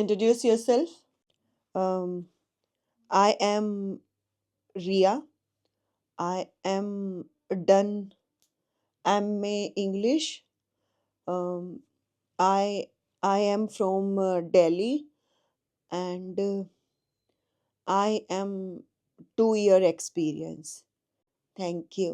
Introduce yourself. I am Ria. I am done MA English. Um, I I am from Delhi, and I am 2 year experience. Thank you.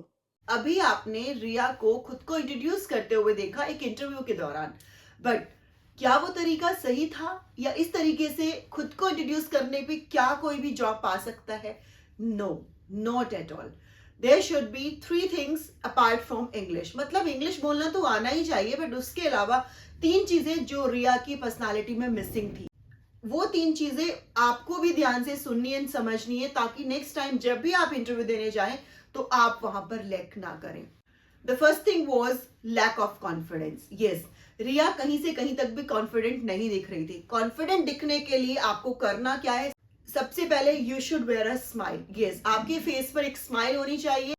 अभी आपने रिया को खुद को introduce करते हुए देखा एक इंटरव्यू के दौरान, बट क्या वो तरीका सही था, या इस तरीके से खुद को इंट्रोड्यूस करने पे क्या कोई भी जॉब पा सकता है? No, not at all. There should be 3 things apart from English. मतलब इंग्लिश बोलना तो आना ही चाहिए, बट उसके अलावा 3 चीजें जो रिया की पर्सनालिटी में मिसिंग थी, वो 3 चीजें आपको भी ध्यान से सुननी एंड समझनी है, ताकि नेक्स्ट टाइम जब भी आप इंटरव्यू देने जाएं तो आप वहां पर लैक ना करें. The first thing was lack of confidence. Yes, Riya कहीं से कहीं तक भी कॉन्फिडेंट नहीं दिख रही थी. कॉन्फिडेंट दिखने के लिए आपको करना क्या है? सबसे पहले you should wear a smile. Yes, आपके फेस पर एक स्माइल होनी चाहिए.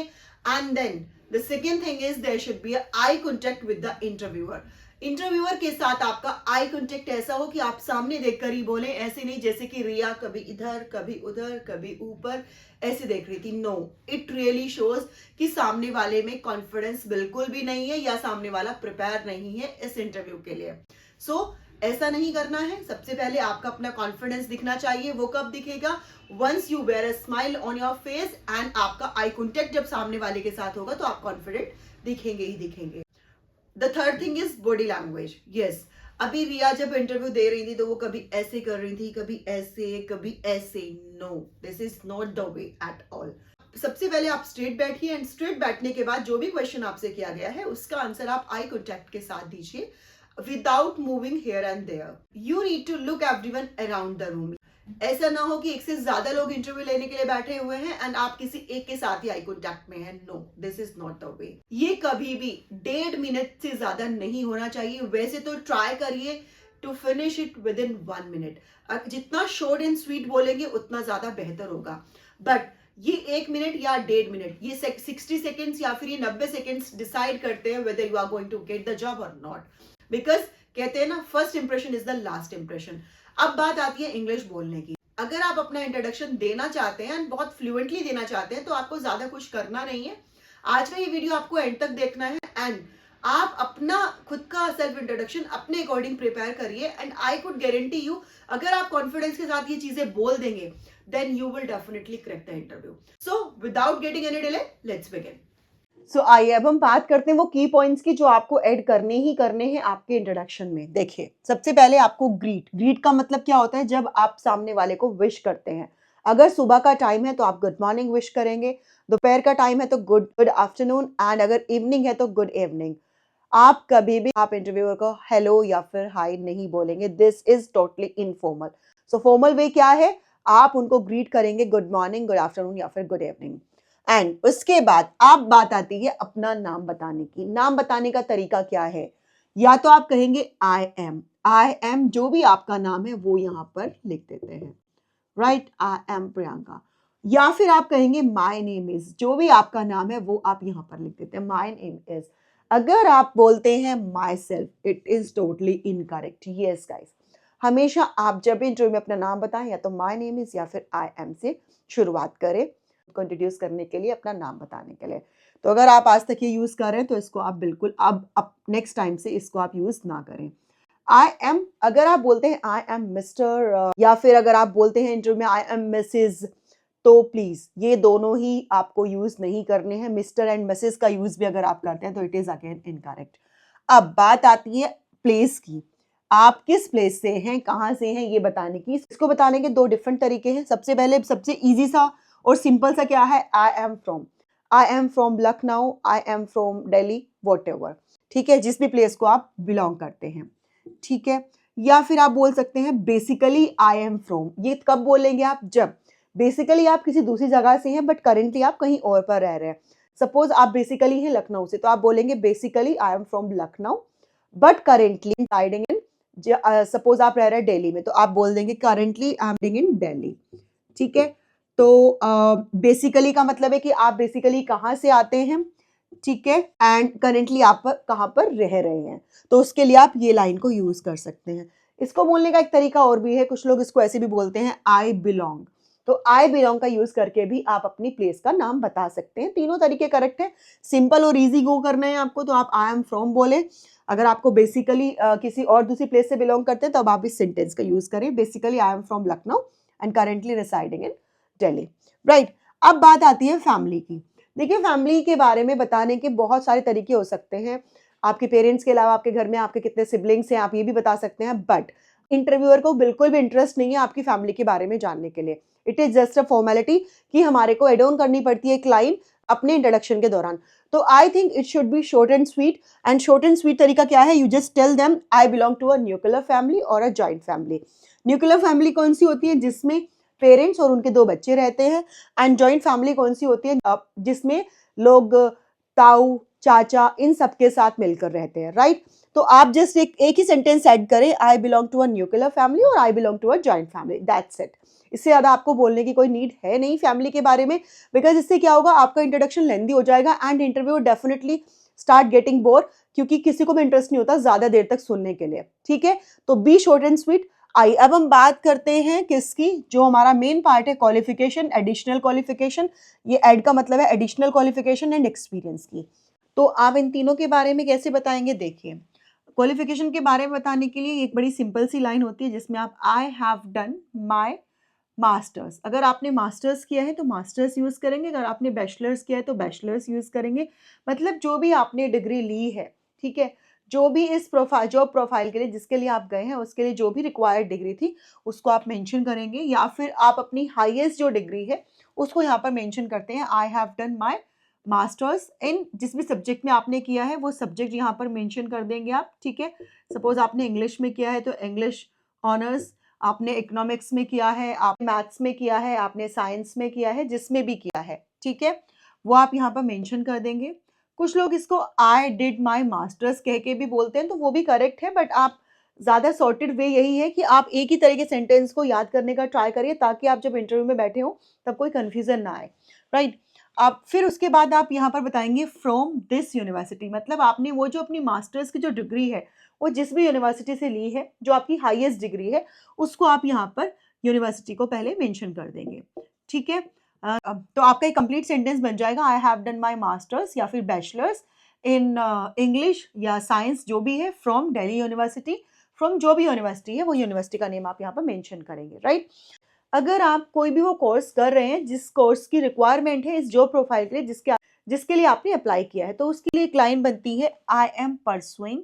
And then the second thing is there should be eye contact with the interviewer. Interviewer के साथ आपका आई कॉन्टेक्ट ऐसा हो कि आप सामने देखकर ही बोले, ऐसे नहीं जैसे कि रिया कभी इधर कभी उधर कभी ऊपर ऐसे देख रही थी. नो, इट रियली शोज कि सामने वाले में कॉन्फिडेंस बिल्कुल भी नहीं है, या सामने वाला प्रिपेयर नहीं है इस इंटरव्यू के लिए. सो ऐसा नहीं करना है. सबसे पहले आपका अपना कॉन्फिडेंस दिखना चाहिए. वो कब दिखेगा? Once you wear a smile on your face and आपका आई कॉन्टेक्ट जब सामने वाले के साथ होगा तो आप कॉन्फिडेंट दिखेंगे ही दिखेंगे. The third thing is body language. Yes, अभी रिया जब इंटरव्यू दे रही थी तो वो कभी ऐसे कर रही थी, कभी ऐसे कभी ऐसे. No, this is not the way at all. सबसे पहले आप स्ट्रेट बैठिए, एंड स्ट्रेट बैठने के बाद जो भी क्वेश्चन आपसे किया गया है उसका आंसर आप आई कॉन्टैक्ट के साथ दीजिए, without moving here and there. You need to look everyone around the room. ऐसा ना हो कि एक से ज्यादा लोग इंटरव्यू लेने के लिए बैठे हुए हैं एंड आप किसी एक के साथ ही आई कॉन्टैक्ट में हैं. No, this is not the way. ये कभी भी 1.5 मिनट से ज्यादा नहीं होना चाहिए. वैसे तो ट्राई करिए to finish it within 1 minute. जितना शॉर्ट एंड स्वीट बोलेंगे उतना ज्यादा बेहतर होगा. बट ये 1 मिनट या 1.5 मिनट, ये 60 सेकेंड्स या फिर ये 90 सेकेंड्स डिसाइड करते हैं whether you are going to get the job और नॉट. बिकॉज कहते हैं ना, first impression is the last impression. अब बात आती है इंग्लिश बोलने की. अगर आप अपना इंट्रोडक्शन देना चाहते हैं एंड बहुत फ्लुएंटली देना चाहते हैं तो आपको ज्यादा कुछ करना नहीं है. आज का ये वीडियो आपको एंड तक देखना है एंड आप अपना खुद का सेल्फ इंट्रोडक्शन अपने अकॉर्डिंग प्रिपेयर करिए. And I could guarantee you, अगर आप कॉन्फिडेंस के साथ ये चीजें बोल देंगे then you will definitely crack the interview. So without getting any delay, let's begin. So आइए अब हम बात करते हैं वो की पॉइंट्स की जो आपको ऐड करने ही करने हैं आपके इंट्रोडक्शन में. देखिए, सबसे पहले आपको ग्रीट का मतलब क्या होता है? जब आप सामने वाले को विश करते हैं. अगर सुबह का टाइम है तो आप गुड मॉर्निंग विश करेंगे, दोपहर का टाइम है तो गुड गुड आफ्टरनून, एंड अगर इवनिंग है तो गुड इवनिंग. आप कभी भी आप इंटरव्यूअर को हेलो या फिर हाय नहीं बोलेंगे. This is totally informal. So formal way क्या है? आप उनको ग्रीट करेंगे गुड मॉर्निंग, गुड आफ्टरनून या फिर गुड इवनिंग. एंड उसके बाद आप बात आती है अपना नाम बताने की. नाम बताने का तरीका क्या है? या तो आप कहेंगे आई एम जो भी आपका नाम है वो यहां पर लिख देते हैं. Right, I am Priyanka. या फिर आप कहेंगे माई नेम इज, जो भी आपका नाम है वो आप यहां पर लिख देते हैं माई नेम इज. अगर आप बोलते हैं my self, it is totally incorrect. Yes guys, हमेशा आप जब भी इंटरव्यू में अपना नाम बताएं या तो माई नेम इज या फिर आई एम से शुरुआत करें को इंट्रोड्यूस करने के लिए, अपना नाम बताने के लिए. तो अगर आप आज तक ये यूज कर रहे हैं तो इसको आप बिल्कुल अब नेक्स्ट टाइम से इसको आप यूज ना करें. आई एम, अगर आप बोलते हैं आई एम मिस्टर, या फिर अगर आप बोलते हैं इंटरव्यू में आई एम मिसेज, तो प्लीज ये दोनों ही आपको यूज नहीं करने हैं. मिस्टर एंड मिसेज का यूज भी अगर आप करते हैं तो इट इज अगेन इनकरेक्ट. अब बात आती है प्लेस की. आप किस प्लेस से हैं, कहाँ से हैं, ये बताने की. इसको बताने के 2 डिफरेंट तरीके हैं. सबसे पहले सबसे इजी सा और सिंपल सा क्या है? I am from Lucknow, I am from Delhi, what. ठीक है, जिस भी प्लेस को आप बिलोंग करते हैं. ठीक है, या फिर आप बोल सकते हैं बेसिकली आई एम फ्रॉम. ये कब बोलेंगे आप? जब बेसिकली आप किसी दूसरी जगह से हैं बट करेंटली आप कहीं और पर रह रहे हैं. सपोज आप बेसिकली हैं लखनऊ से, तो आप बोलेंगे basically I am from Lucknow but currently residing in. Suppose आप रह रहे हैं दिल्ली में, तो आप बोल देंगे currently I am living in Delhi. ठीक है, तो बेसिकली का मतलब है कि आप बेसिकली कहाँ से आते हैं. ठीक है, एंड करेंटली आप कहाँ पर रह रहे हैं. तो उसके लिए आप ये लाइन को यूज कर सकते हैं. इसको बोलने का एक तरीका और भी है, कुछ लोग इसको ऐसे भी बोलते हैं आई बिलोंग। तो आई बिलोंग का यूज करके भी आप अपनी प्लेस का नाम बता सकते हैं। तीनों तरीके करेक्ट है। सिंपल और इजी गो करना है आपको तो आप आई एम फ्रॉम बोले। अगर आपको बेसिकली किसी और दूसरी प्लेस से बिलोंग करते हैं तो अब आप इस सेंटेंस का यूज करें, basically I am from Lucknow and currently residing in Delhi, right. अब बात आती है फैमिली की। देखिए फैमिली के बारे में बताने के बहुत सारे तरीके हो सकते हैं। आपके पेरेंट्स के अलावा आपके घर में आपके कितने सिबलिंग्स हैं आप ये भी बता सकते हैं, बट इंटरव्यूअर को बिल्कुल भी इंटरेस्ट नहीं है आपकी फैमिली के बारे में जानने के लिए। It is just a formality कि हमारे को एड ऑन करनी पड़ती है एक लाइन अपने इंट्रोडक्शन के दौरान। तो I think it should be short and sweet, and short and sweet तरीका क्या है, you just tell them I belong to a nuclear family और a joint family. Nuclear family कौन सी होती है, जिसमें पेरेंट्स और उनके 2 बच्चे रहते हैं, एंड जॉइंट फैमिली कौन सी होती है, जिसमें लोग ताऊ चाचा इन सबके साथ मिलकर रहते हैं, राइट। तो आप जस्ट एक ही सेंटेंस ऐड करें, I belong to a nuclear family और I belong to a joint family, that's it. इससे ज्यादा आपको बोलने की कोई नीड है नहीं फैमिली के बारे में, बिकॉज इससे क्या होगा, आपका इंट्रोडक्शन लेंदी हो जाएगा and interview definitely start getting bore, क्योंकि किसी को भी इंटरेस्ट नहीं होता ज्यादा देर तक सुनने के लिए, ठीक है। तो बी शॉर्ट एंड स्वीट। आई अब हम बात करते हैं किसकी, जो हमारा मेन पार्ट है, क्वालिफिकेशन, एडिशनल क्वालिफिकेशन। ये एड का मतलब है एडिशनल क्वालिफिकेशन एंड एक्सपीरियंस की। तो आप इन तीनों के बारे में कैसे बताएंगे, देखिए क्वालिफिकेशन के बारे में बताने के लिए एक बड़ी सिंपल सी लाइन होती है जिसमें आप I have done my masters, अगर आपने मास्टर्स किया है तो मास्टर्स यूज करेंगे, अगर आपने बैचलर्स किया है तो बैचलर्स यूज करेंगे। मतलब जो भी आपने डिग्री ली है, ठीक है, जो भी इस प्रोफाइल जॉब प्रोफाइल के लिए जिसके लिए आप गए हैं उसके लिए जो भी रिक्वायर्ड डिग्री थी उसको आप मेंशन करेंगे, या फिर आप अपनी हाईएस्ट जो डिग्री है उसको यहाँ पर मेंशन करते हैं, I have done my masters in, जिस भी सब्जेक्ट में आपने किया है वो सब्जेक्ट यहाँ पर मेंशन कर देंगे आप, ठीक है। सपोज आपने इंग्लिश में किया है तो इंग्लिश ऑनर्स, आपने इकोनॉमिक्स में किया है, आपने मैथ्स में किया है, आपने साइंस में किया है, जिसमें भी किया है, ठीक है, वो आप यहाँ पर मेंशन कर देंगे। कुछ लोग इसको आई डिड माई मास्टर्स कह के भी बोलते हैं तो वो भी करेक्ट है, बट आप ज़्यादा सॉर्टेड वे यही है कि आप एक ही तरह के सेंटेंस को याद करने का ट्राई करिए ताकि आप जब इंटरव्यू में बैठे हो तब कोई कन्फ्यूजन ना आए, राइट। आप फिर उसके बाद आप यहाँ पर बताएंगे फ्रॉम दिस यूनिवर्सिटी, मतलब आपने वो जो अपनी मास्टर्स की जो डिग्री है वो जिस भी यूनिवर्सिटी से ली है, जो आपकी हाईएस्ट डिग्री है उसको आप यहाँ पर यूनिवर्सिटी को पहले मेंशन कर देंगे, ठीक है। तो आपका एक कंप्लीट सेंटेंस बन जाएगा, I have done my masters या फिर बैचलर्स इन इंग्लिश या साइंस जो भी है फ्रॉम दिल्ली यूनिवर्सिटी, फ्रॉम जो भी यूनिवर्सिटी है वो यूनिवर्सिटी का नेम आप यहाँ पर मेंशन करेंगे, राइट। अगर आप कोई भी वो कोर्स कर रहे हैं जिस कोर्स की रिक्वायरमेंट है इस जॉब प्रोफाइल के लिए जिसके लिए आपने अप्लाई किया है, तो उसके लिए एक लाइन बनती है, आई एम परसुइंग।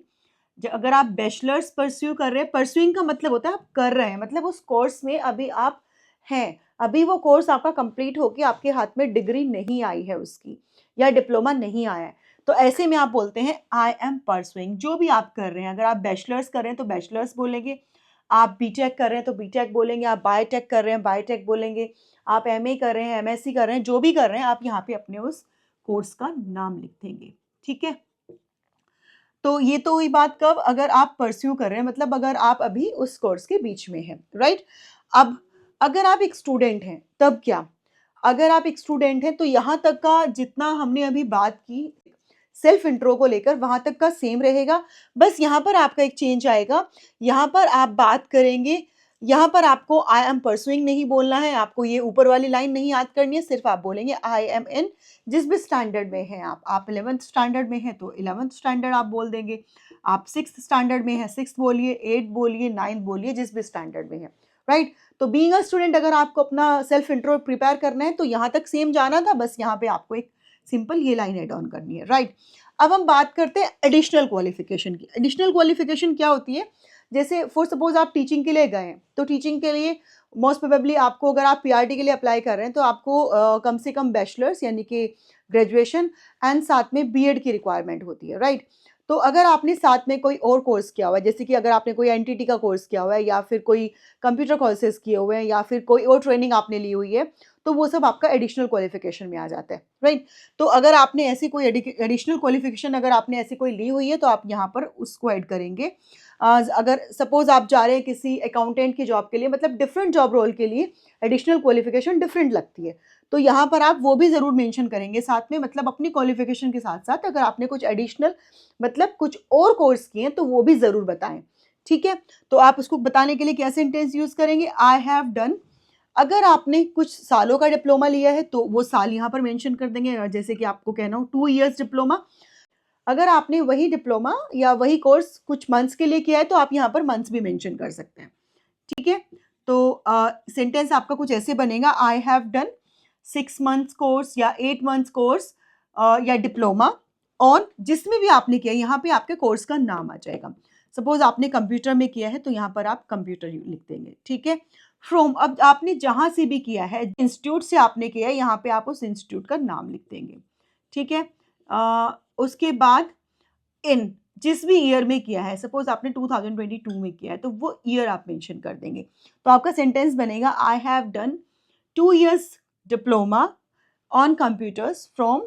अगर आप बैचलर्स परस्यू कर रहे हैं, परस्यूइंग का मतलब होता है आप कर रहे हैं, मतलब उस कोर्स में अभी आप हैं, अभी वो कोर्स आपका कंप्लीट होके आपके हाथ में डिग्री नहीं आई है उसकी, या डिप्लोमा नहीं आया है, तो ऐसे में आप बोलते हैं आई एम परस्यूइंग जो भी आप कर रहे हैं। अगर आप बैचलर्स कर रहे हैं तो बैचलर्स बोलेंगे, आप बीटेक कर रहे हैं तो बीटेक बोलेंगे, आप बायोटेक कर रहे हैं बायोटेक बोलेंगे, आप एमए कर रहे हैं एमएससी कर रहे हैं, जो भी कर रहे हैं आप यहाँ पे अपने उस कोर्स का नाम लिख देंगे, ठीक है। तो ये तो हुई बात कब, अगर आप परस्यू कर रहे हैं, मतलब अगर आप अभी उस कोर्स के बीच में हैं, राइट। अब अगर आप एक स्टूडेंट हैं तब क्या, अगर आप एक स्टूडेंट हैं तो यहाँ तक का जितना हमने अभी बात की सेल्फ इंट्रो को लेकर वहां तक का सेम रहेगा, बस यहाँ पर आपका एक चेंज आएगा। यहाँ पर आप बात करेंगे, यहाँ पर आपको आई एम परसुइंग नहीं बोलना है, आपको ये ऊपर वाली लाइन नहीं याद करनी है, सिर्फ आप बोलेंगे आई एम इन, जिस भी स्टैंडर्ड में हैं आप 11th स्टैंडर्ड में हैं तो 11th स्टैंडर्ड आप बोल देंगे, आप 6th स्टैंडर्ड में हैं 6th बोलिए, 8th बोलिए, 9th बोलिए, जिस भी स्टैंडर्ड में है, राइट। तो बीइंग अ स्टूडेंट अगर आपको अपना सेल्फ इंट्रो प्रिपेयर करना है तो यहाँ तक सेम जाना था, बस यहाँ पे आपको एक सिंपल ये लाइन एड ऑन करनी है, राइट। अब हम बात करते हैं एडिशनल क्वालिफिकेशन की। एडिशनल क्वालिफिकेशन क्या होती है, जैसे फॉर सपोज आप टीचिंग के लिए गए हैं तो टीचिंग के लिए मोस्ट प्रोबेबली आपको, अगर आप पीआरटी के लिए अप्लाई कर रहे हैं तो आपको कम से कम बैचलर्स यानी कि ग्रेजुएशन एंड साथ में बीएड की रिक्वायरमेंट होती है, राइट। तो अगर आपने साथ में कोई और कोर्स किया हुआ है, जैसे कि अगर आपने कोई एनटीटी का कोर्स किया हुआ है या फिर कोई कंप्यूटर कोर्सेज किए हुए हैं या फिर कोई और ट्रेनिंग आपने ली हुई है, तो वो सब आपका एडिशनल क्वालिफिकेशन में आ जाता है, राइट। तो अगर आपने ऐसी कोई एडिशनल क्वालिफिकेशन अगर आपने ऐसी कोई ली हुई है तो आप यहाँ पर उसको ऐड करेंगे। अगर सपोज आप जा रहे हैं किसी अकाउंटेंट की जॉब के लिए, मतलब डिफरेंट जॉब रोल के लिए एडिशनल क्वालिफिकेशन डिफरेंट लगती है, तो यहाँ पर आप वो भी ज़रूर मेंशन करेंगे साथ में, मतलब अपनी क्वालिफिकेशन के साथ साथ अगर आपने कुछ एडिशनल मतलब कुछ और कोर्स किए हैं तो वो भी ज़रूर बताएं, ठीक है, तो आप उसको बताने के लिए क्या सेंटेंस यूज करेंगे, आई हैव डन। अगर आपने कुछ सालों का डिप्लोमा लिया है तो वो साल यहाँ पर मेंशन कर देंगे, जैसे कि आपको कहना हो 2 years डिप्लोमा। अगर आपने वही डिप्लोमा या वही कोर्स कुछ मंथ्स के लिए किया है तो आप यहाँ पर मंथ्स भी मेंशन कर सकते हैं। ठीक है, तो सेंटेंस आपका कुछ ऐसे बनेगा, I have done 6 months course या 8 months कोर्स या डिप्लोमा ऑन, जिसमें भी आपने किया, यहाँ पे आपके कोर्स का नाम आ जाएगा। सपोज आपने कंप्यूटर में किया है तो यहाँ पर आप कंप्यूटर लिख देंगे। ठीक है, फ्रॉम, अब आपने जहाँ से भी किया है, इंस्टीट्यूट से आपने किया है, यहाँ पे आप उस इंस्टीट्यूट का नाम लिख देंगे। ठीक है, उसके बाद इन, जिस भी ईयर में किया है, सपोज आपने 2022 में किया है तो वो ईयर आप मेंशन कर देंगे। तो आपका सेंटेंस बनेगा, I have done 2 years diploma on computers from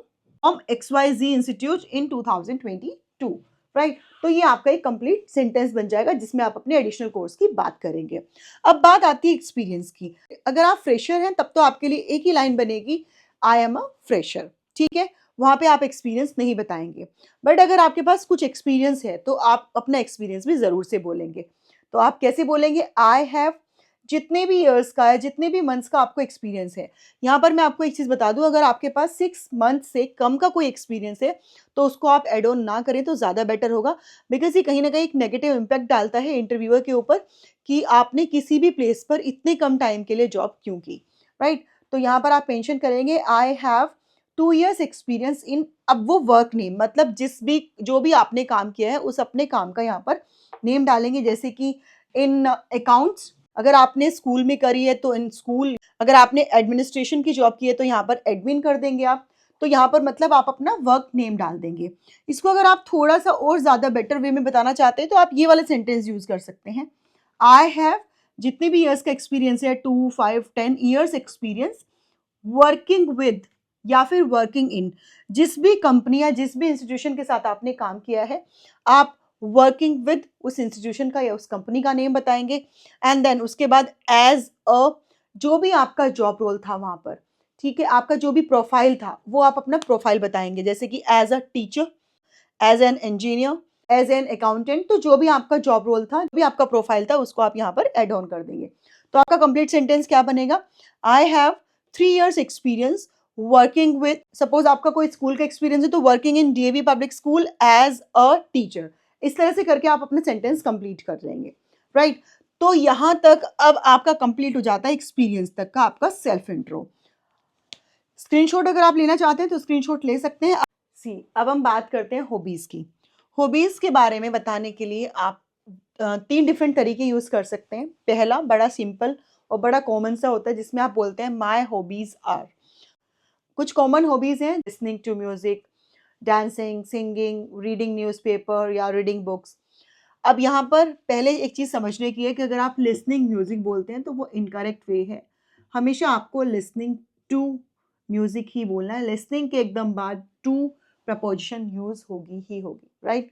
XYZ institute in 2022, right. तो ये आपका एक कंप्लीट सेंटेंस बन जाएगा जिसमें आप अपने एडिशनल कोर्स की बात करेंगे। अब बात आती है एक्सपीरियंस की। अगर आप फ्रेशर हैं तब तो आपके लिए एक ही लाइन बनेगी, आई एम अ फ्रेशर। ठीक है, वहां पे आप एक्सपीरियंस नहीं बताएंगे। बट अगर आपके पास कुछ एक्सपीरियंस है तो आप अपना एक्सपीरियंस भी जरूर से बोलेंगे। तो आप कैसे बोलेंगे, आई हैव, जितने भी ईयर्स का है, जितने भी मंथ्स का आपको एक्सपीरियंस है। यहाँ पर मैं आपको एक चीज़ बता दूं, अगर आपके पास 6 months से कम का कोई एक्सपीरियंस है तो उसको आप एड ऑन ना करें तो ज़्यादा बेटर होगा, बिकॉज ये कहीं ना कहीं एक नेगेटिव इम्पैक्ट डालता है इंटरव्यूअर के ऊपर कि आपने किसी भी प्लेस पर इतने कम टाइम के लिए जॉब क्यों की, राइट। तो यहाँ पर आप मेंशन करेंगे, I have 2 years experience in, अब वो वर्क नेम, मतलब जो भी आपने काम किया है उस अपने काम का यहाँ पर नेम डालेंगे, जैसे कि इन अकाउंट्स, अगर आपने स्कूल में करी है तो इन स्कूल, अगर आपने एडमिनिस्ट्रेशन की जॉब की है तो यहाँ पर एडमिन कर देंगे आप। तो यहाँ पर मतलब आप अपना वर्क नेम डाल देंगे। इसको अगर आप थोड़ा सा और ज़्यादा बेटर वे में बताना चाहते हैं तो आप ये वाला सेंटेंस यूज कर सकते हैं, आई हैव, जितने भी ईयर्स का एक्सपीरियंस है, 2, 5, 10 years एक्सपीरियंस वर्किंग विद या फिर वर्किंग इन, जिस भी कंपनी या जिस भी इंस्टीट्यूशन के साथ आपने काम किया है, आप वर्किंग विद उस इंस्टीट्यूशन का या उस कंपनी का नेम बताएंगे। एंड देन उसके बाद एज अ, जो भी आपका जॉब रोल था वहां पर, ठीक है, आपका जो भी प्रोफाइल था वो आप अपना प्रोफाइल बताएंगे, जैसे कि as a teacher, as an engineer, as an accountant. तो जो भी आपका जॉब रोल था, जो भी आपका प्रोफाइल था, उसको आप यहाँ पर एड ऑन कर देंगे। तो आपका कंप्लीट सेंटेंस क्या बनेगा, I have 3 years experience working with, suppose आपका कोई स्कूल का एक्सपीरियंस है तो working in DAV public school as a teacher. इस तरह से करके आप अपने सेंटेंस कंप्लीट कर लेंगे, राइट। तो यहां तक अब आपका कंप्लीट हो जाता है एक्सपीरियंस तक का आपका सेल्फ इंट्रो। स्क्रीनशॉट अगर आप लेना चाहते हैं तो स्क्रीनशॉट ले सकते हैं। अब हम बात करते हैं हॉबीज की। हॉबीज के बारे में बताने के लिए आप 3 डिफरेंट तरीके यूज कर सकते हैं। पहला बड़ा सिंपल और बड़ा कॉमन सा होता है जिसमें आप बोलते हैं माई हॉबीज आर। कुछ कॉमन हॉबीज हैं, listening to music, dancing, singing, reading newspaper या रीडिंग बुक्स। अब यहाँ पर पहले एक चीज़ समझने की है कि अगर आप लिसनिंग म्यूजिक बोलते हैं तो वो इनकरेक्ट वे है। हमेशा आपको लिसनिंग टू म्यूजिक ही बोलना है। लिसनिंग के एकदम बाद टू प्रपोजिशन यूज होगी ही होगी, राइट।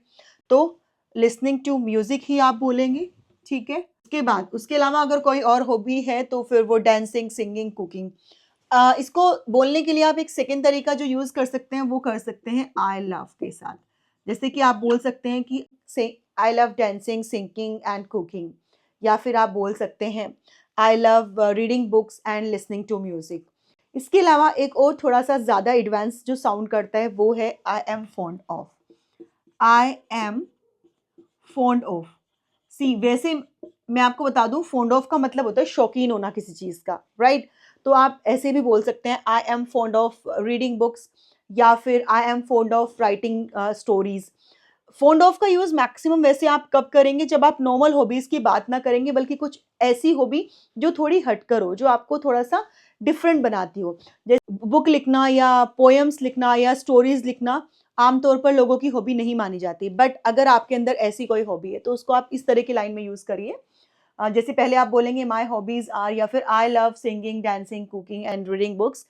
तो लिसनिंग टू म्यूजिक ही आप बोलेंगे, ठीक है। उसके बाद उसके अलावा अगर कोई और हॉबी है तो फिर वो डांसिंग, सिंगिंग, कुकिंग। इसको बोलने के लिए आप एक सेकेंड तरीका जो यूज कर सकते हैं वो कर सकते हैं आई लव के साथ। जैसे कि आप बोल सकते हैं कि से I love dancing, singing and cooking, या फिर आप बोल सकते हैं I love reading books and listening to music. इसके अलावा एक और थोड़ा सा ज़्यादा एडवांस जो साउंड करता है वो है I am fond of. I am fond of, see वैसे मैं आपको बता दूं, फॉन्ड ऑफ का मतलब होता है शौकीन होना किसी चीज़ का, राइट। तो आप ऐसे भी बोल सकते हैं I am fond of reading books या फिर आई am fond of writing stories. Fond of का यूज मैक्सिमम वैसे आप कब करेंगे, जब आप नॉर्मल हॉबीज की बात ना करेंगे बल्कि कुछ ऐसी हॉबी जो थोड़ी हटकर हो, जो आपको थोड़ा सा डिफरेंट बनाती हो। जैसे बुक लिखना या पोएम्स लिखना या स्टोरीज लिखना आमतौर पर लोगों की हॉबी नहीं मानी जाती, बट अगर आपके अंदर ऐसी कोई हॉबी है तो उसको आप इस तरह की लाइन में यूज करिए। जैसे पहले आप बोलेंगे माई हॉबीज आर, या फिर I love singing, dancing, cooking and reading books.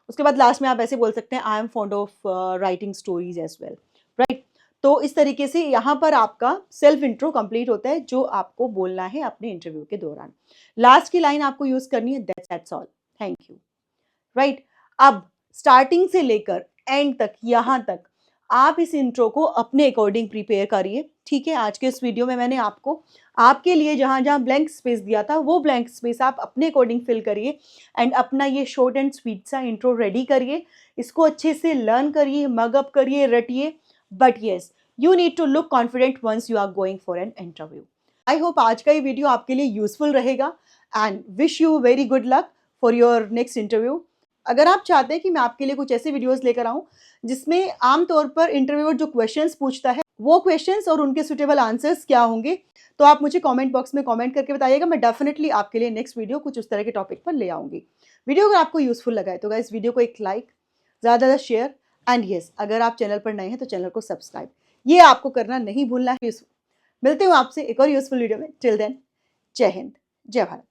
उसके बाद लास्ट में आप ऐसे बोल सकते हैं I am fond of writing stories as well, right. तो इस तरीके से यहाँ पर आपका सेल्फ इंट्रो कंप्लीट होता है जो आपको बोलना है अपने इंटरव्यू के दौरान। लास्ट की लाइन आपको यूज करनी है, that's all, thank you, right. अब स्टार्टिंग से लेकर एंड तक, यहाँ तक आप इस इंट्रो को अपने अकॉर्डिंग प्रिपेयर करिए, ठीक है। आज के इस वीडियो में मैंने आपको आपके लिए जहाँ जहाँ ब्लैंक स्पेस दिया था वो ब्लैंक स्पेस आप अपने अकॉर्डिंग फिल करिए एंड अपना ये शॉर्ट एंड स्वीट सा इंट्रो रेडी करिए। इसको अच्छे से लर्न करिए, मगअप करिए, रटिए। But yes, you need to look confident once you are going for an interview. I hope आज का ये वीडियो आपके लिए यूजफुल रहेगा and wish you very good luck for your next interview. अगर आप चाहते हैं कि मैं आपके लिए कुछ ऐसे वीडियोस लेकर आऊं जिसमें आमतौर पर इंटरव्यूअर जो क्वेश्चंस पूछता है वो क्वेश्चंस और उनके सुटेबल आंसर्स क्या होंगे, तो आप मुझे कमेंट बॉक्स में कमेंट करके बताइएगा। मैं डेफिनेटली आपके लिए नेक्स्ट वीडियो कुछ उस तरह के टॉपिक पर ले आऊंगी। वीडियो अगर आपको यूजफुल लगा है तो गाइस वीडियो को एक लाइक, ज़्यादा शेयर एंड येस, अगर आप चैनल पर नए हैं तो चैनल को सब्सक्राइब, ये आपको करना नहीं भूलना है। मिलते हूँ आपसे एक और यूजफुल वीडियो में। टिल देन, जय हिंद, जय भारत।